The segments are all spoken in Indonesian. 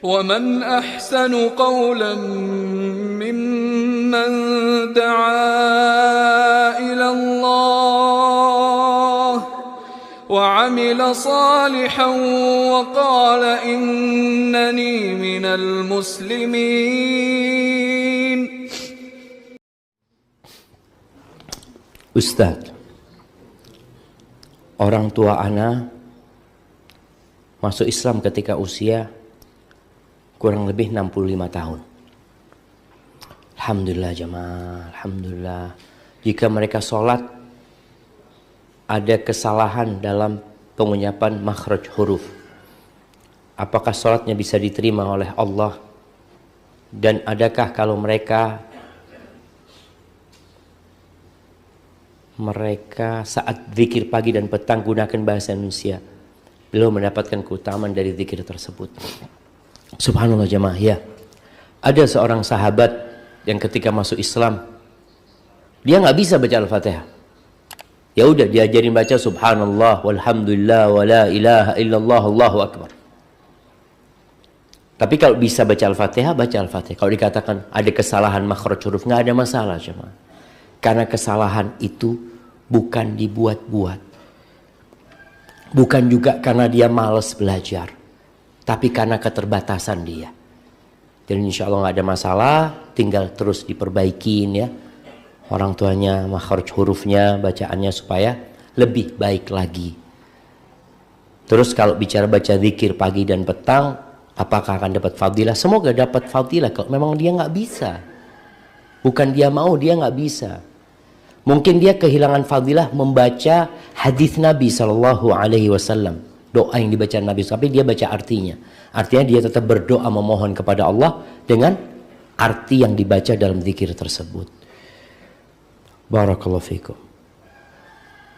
ومن أحسن قولا ممن دعا إلى الله وعمل صالحا وقال إنني من المسلمين. Ustadz, orang tua ana masuk Islam ketika usia kurang lebih 65 tahun. Alhamdulillah jamaah, alhamdulillah. Jika mereka sholat ada kesalahan dalam pengucapan makhraj huruf, apakah sholatnya bisa diterima oleh Allah? Dan adakah kalau mereka saat zikir pagi dan petang gunakan bahasa Indonesia, beliau mendapatkan keutamaan dari zikir tersebut? Subhanallah jemaah, ya. Ada seorang sahabat yang ketika masuk Islam dia nggak bisa baca Al-Fatihah. Ya udah diajarin baca subhanallah walhamdulillah wala ilaha illallah Allahu akbar. Tapi kalau bisa baca Al-Fatihah, baca Al-Fatihah. Kalau dikatakan ada kesalahan makhraj huruf, nggak ada masalah jemaah. Karena kesalahan itu bukan dibuat-buat. Bukan juga karena dia malas belajar, tapi karena keterbatasan dia. Dan insya Allah nggak ada masalah, tinggal terus diperbaikin ya. Orang tuanya makhraj hurufnya, bacaannya supaya lebih baik lagi. Terus kalau bicara baca zikir pagi dan petang, apakah akan dapat fadilah? Semoga dapat fadilah. Kalau memang dia nggak bisa, bukan dia mau, dia nggak bisa. Mungkin dia kehilangan fadilah membaca hadis Nabi SAW. Doa yang dibaca Nabi, tapi dia baca artinya. Artinya dia tetap berdoa memohon kepada Allah dengan arti yang dibaca dalam zikir tersebut. Barakallahu fikum.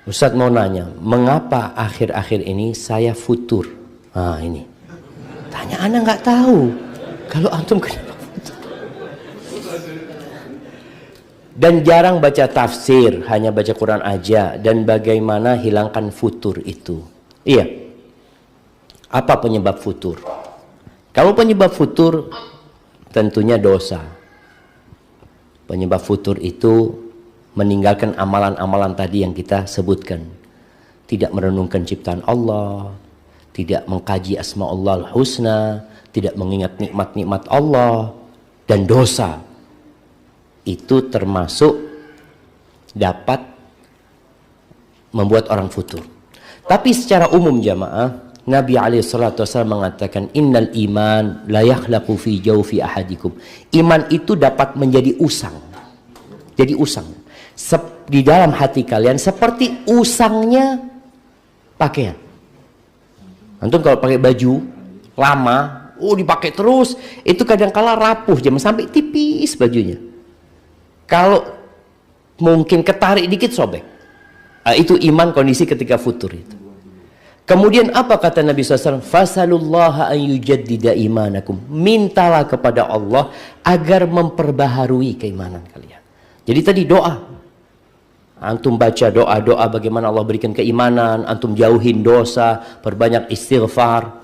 Ustadz mau nanya, mengapa akhir-akhir ini saya futur? Ini. Tanya anak nggak tahu. Kalau antum kenapa futur? Dan jarang baca tafsir, hanya baca Quran aja. Dan bagaimana hilangkan futur itu? Iya. Apa penyebab futur? Kalau penyebab futur tentunya dosa. Penyebab futur itu meninggalkan amalan-amalan tadi yang kita sebutkan. Tidak merenungkan ciptaan Allah, tidak mengkaji asma'ullahul husna, tidak mengingat nikmat-nikmat Allah, dan dosa. Itu termasuk dapat membuat orang futur. Tapi secara umum jamaah, Nabi SAW mengatakan innal iman la yakhlaqu fi jawfi ahadikum. Iman itu dapat menjadi usang. Jadi usang di dalam hati kalian seperti usangnya pakaian. Antum kalau pakai baju lama, dipakai terus, itu kadang-kala rapuh sampai tipis bajunya. Kalau mungkin ketarik dikit sobek. Itu iman kondisi ketika futur itu. Kemudian apa kata Nabi SAW? Fasalullaha an yujaddida imanakum. Mintalah kepada Allah agar memperbaharui keimanan kalian. Jadi tadi doa. Antum baca doa-doa bagaimana Allah berikan keimanan. Antum jauhin dosa. Perbanyak istighfar.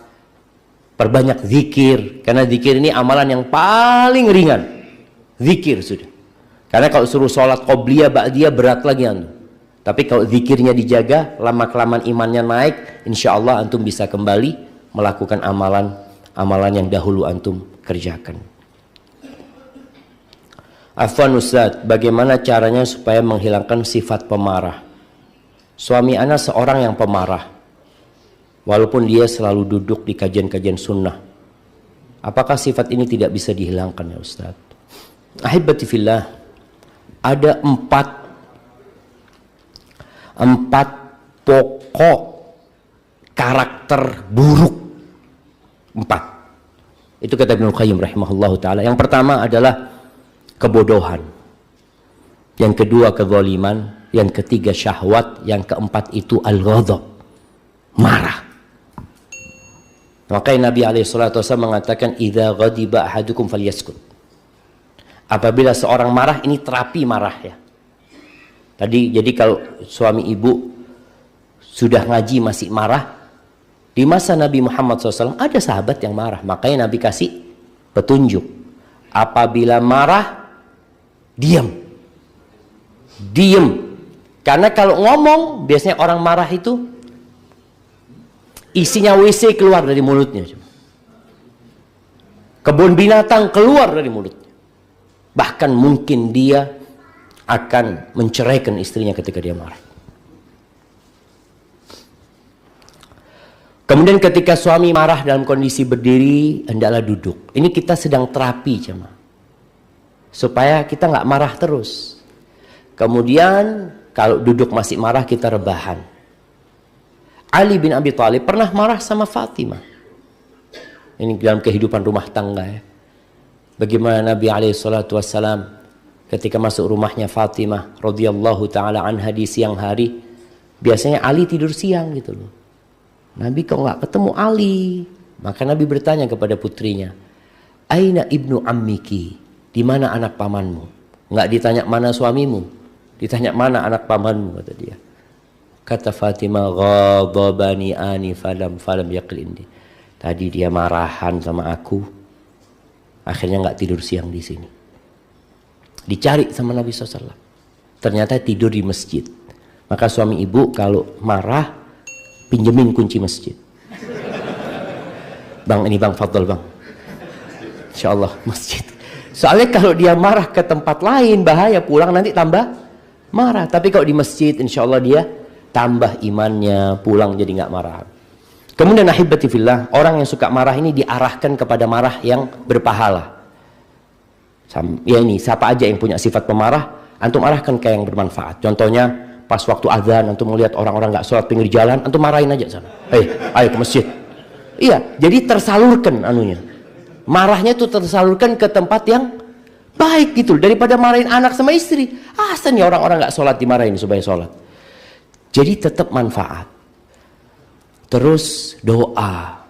Perbanyak zikir. Karena zikir ini amalan yang paling ringan. Zikir sudah. Karena kalau suruh sholat qobliyah ba'diyah berat lagi antum. Tapi kalau zikirnya dijaga, lama-kelamaan imannya naik, insya Allah antum bisa kembali melakukan amalan yang dahulu antum kerjakan. Afwan Ustaz, bagaimana caranya supaya menghilangkan sifat pemarah? Suami ana seorang yang pemarah, walaupun dia selalu duduk di kajian-kajian sunnah. Apakah sifat ini tidak bisa dihilangkan ya Ustaz? Ahibati fillah, ada empat pokok karakter buruk. 4. Itu kata Ibnu Qayyim rahimahullahu ta'ala. Yang pertama adalah kebodohan. Yang kedua kezaliman. Yang ketiga syahwat. Yang keempat itu al-ghadab, marah. Makanya Nabi SAW mengatakan idza ghadiba ahadukum falyaskut. Apabila seorang marah, ini terapi marah ya. Jadi kalau suami ibu sudah ngaji masih marah, Di masa Nabi Muhammad SAW ada sahabat yang marah. Makanya Nabi kasih petunjuk. Apabila marah, diam. Diam. Karena kalau ngomong, biasanya orang marah itu isinya WC keluar dari mulutnya. Kebun binatang keluar dari mulutnya. Bahkan mungkin dia akan menceraikan istrinya ketika dia marah. Kemudian ketika suami marah dalam kondisi berdiri, hendaklah duduk. Ini kita sedang terapi, jemaah. Supaya kita nggak marah terus. Kemudian kalau duduk masih marah, kita rebahan. Ali bin Abi Thalib pernah marah sama Fatimah. Ini dalam kehidupan rumah tangga ya. Bagaimana Nabi SAW ketika masuk rumahnya Fatimah radhiyallahu taala anha di siang hari, biasanya Ali tidur siang gitu loh. Nabi kok nggak ketemu Ali? Maka Nabi bertanya kepada putrinya, Aina ibnu ammiki? Di mana anak pamanmu? Nggak ditanya mana suamimu, ditanya mana anak pamanmu, kata dia. Kata Fatimah, ghadabani ani falam yaqlindi. Tadi dia marahan sama aku, akhirnya nggak tidur siang di sini. Dicari sama Nabi SAW. Ternyata tidur di masjid. Maka suami ibu kalau marah, pinjemin kunci masjid. Bang, ini bang, fadl bang. Insya Allah masjid. Soalnya kalau dia marah ke tempat lain, bahaya, pulang nanti tambah marah. Tapi kalau di masjid, insya Allah dia tambah imannya, pulang jadi nggak marah. Kemudian ahibati fillah, orang yang suka marah ini diarahkan kepada marah yang berpahala. Ya ini, siapa aja yang punya sifat pemarah, antum arahkan ke yang bermanfaat. Contohnya, pas waktu azan, antum melihat orang-orang nggak sholat pinggir jalan, antum marahin aja sana. Ayo ke masjid. Iya, jadi tersalurkan anunya. Marahnya itu tersalurkan ke tempat yang baik gitu, daripada marahin anak sama istri. Asal nih orang-orang nggak sholat dimarahin supaya sholat. Jadi tetap manfaat. Terus doa.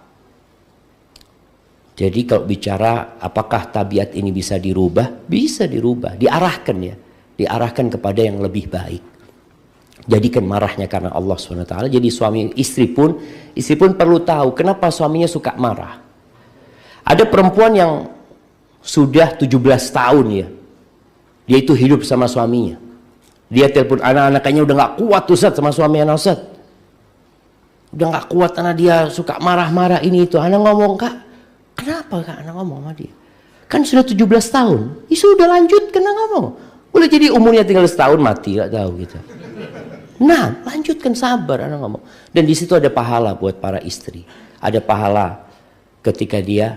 Jadi kalau bicara apakah tabiat ini bisa dirubah? Bisa dirubah, diarahkan ya. Diarahkan kepada yang lebih baik. Jadikan marahnya karena Allah SWT. Jadi suami istri pun perlu tahu kenapa suaminya suka marah. Ada perempuan yang sudah 17 tahun ya. Dia itu hidup sama suaminya. Dia telepon anak-anak, kayaknya udah gak kuat Ustaz sama suami anak Ustaz. Udah gak kuat karena dia suka marah-marah ini itu. Anak ngomong, Kak, kenapa Kak anak ngomong sama dia? Kan sudah 17 tahun. Ya sudah lanjut kena ngomong. Boleh jadi umurnya tinggal setahun mati, gak tahu gitu. Nah, lanjutkan, sabar anak ngomong. Dan di situ ada pahala buat para istri. Ada pahala ketika dia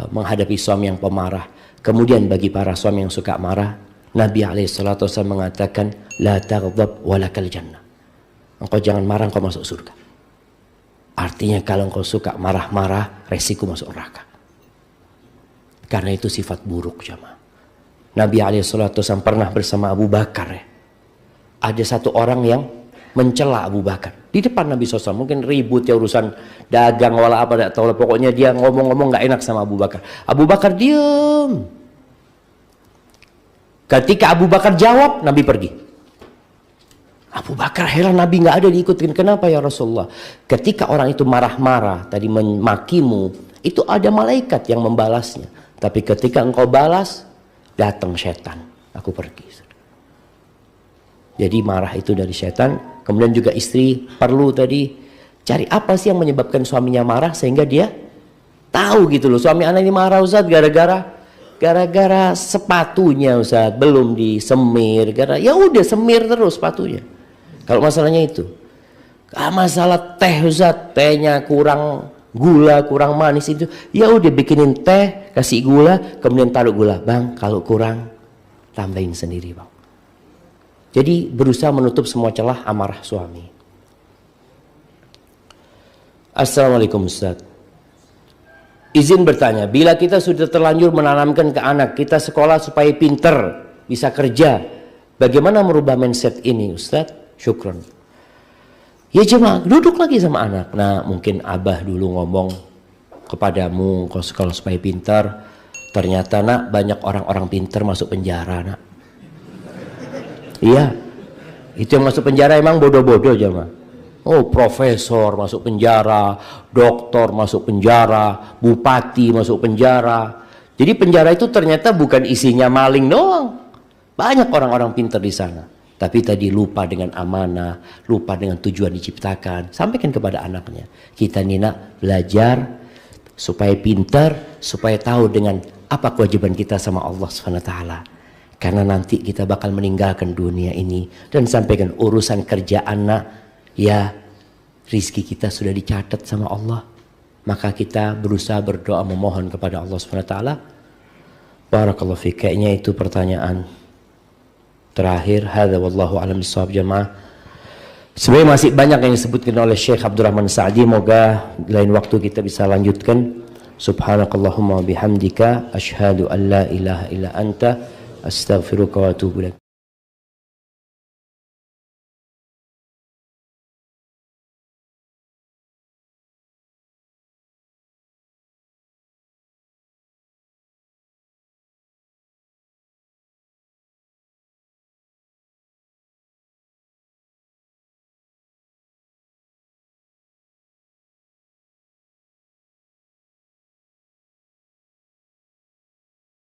menghadapi suami yang pemarah. Kemudian bagi para suami yang suka marah, Nabi SAW mengatakan, La taghdab walakal jannah. Engkau jangan marah, engkau masuk surga. Artinya kalau engkau suka marah-marah, resiko masuk neraka. Karena itu sifat buruk jamaah. Nabi SAW pernah bersama Abu Bakar ya. Ada satu orang yang mencela Abu Bakar di depan Nabi SAW. Mungkin ribut ya urusan dagang wala apa, tidak tahu. Pokoknya dia ngomong-ngomong nggak enak sama Abu Bakar. Abu Bakar diam. Ketika Abu Bakar jawab, Nabi pergi. Abu Bakar heran, Nabi nggak ada diikutin. Kenapa ya Rasulullah? Ketika orang itu marah-marah tadi memakimu, itu ada malaikat yang membalasnya. Tapi ketika engkau balas, datang setan. Aku pergi. Jadi marah itu dari setan. Kemudian juga istri perlu tadi cari apa sih yang menyebabkan suaminya marah sehingga dia tahu gitu loh. Suami anak ini marah Ustaz gara-gara sepatunya Ustaz belum disemir. Ya udah semir terus sepatunya. Kalau masalahnya itu. Masalah teh Ustaz, tehnya kurang gula, kurang manis itu. Ya udah bikinin teh, kasih gula, kemudian taruh gula. Bang, kalau kurang tambahin sendiri, Bang. Jadi berusaha menutup semua celah amarah suami. Assalamualaikum Ustaz. Izin bertanya, bila kita sudah terlanjur menanamkan ke anak kita sekolah supaya pinter, bisa kerja, bagaimana merubah mindset ini Ustaz? Syukron. Ya jemaah, duduk lagi sama anak. Nah mungkin abah dulu ngomong kepadamu kalau supaya pinter, ternyata nak banyak orang-orang pinter masuk penjara nak. Iya, itu yang masuk penjara emang bodoh-bodoh jemaah. Oh, profesor masuk penjara, doktor masuk penjara, bupati masuk penjara. Jadi penjara itu ternyata bukan isinya maling doang. Banyak orang-orang pintar di sana. Tapi tadi lupa dengan amanah, lupa dengan tujuan diciptakan. Sampaikan kepada anaknya. Kita nih nak belajar supaya pintar, supaya tahu dengan apa kewajiban kita sama Allah SWT. Karena nanti kita bakal meninggalkan dunia ini. Dan sampaikan urusan kerjaan nak, ya rizki kita sudah dicatat sama Allah. Maka kita berusaha berdoa memohon kepada Allah SWT. Barakallahu fiik. Kayaknya itu pertanyaan terakhir. Hadza wallahu a'lam bishawab jamaah. Sebenarnya masih banyak yang disebutkan oleh Syekh Abdurrahman Sa'di. Moga lain waktu kita bisa lanjutkan. Subhanakallahumma bihamdika asyhadu an la ilaha illa anta astaghfiruka wa atubu ilaik.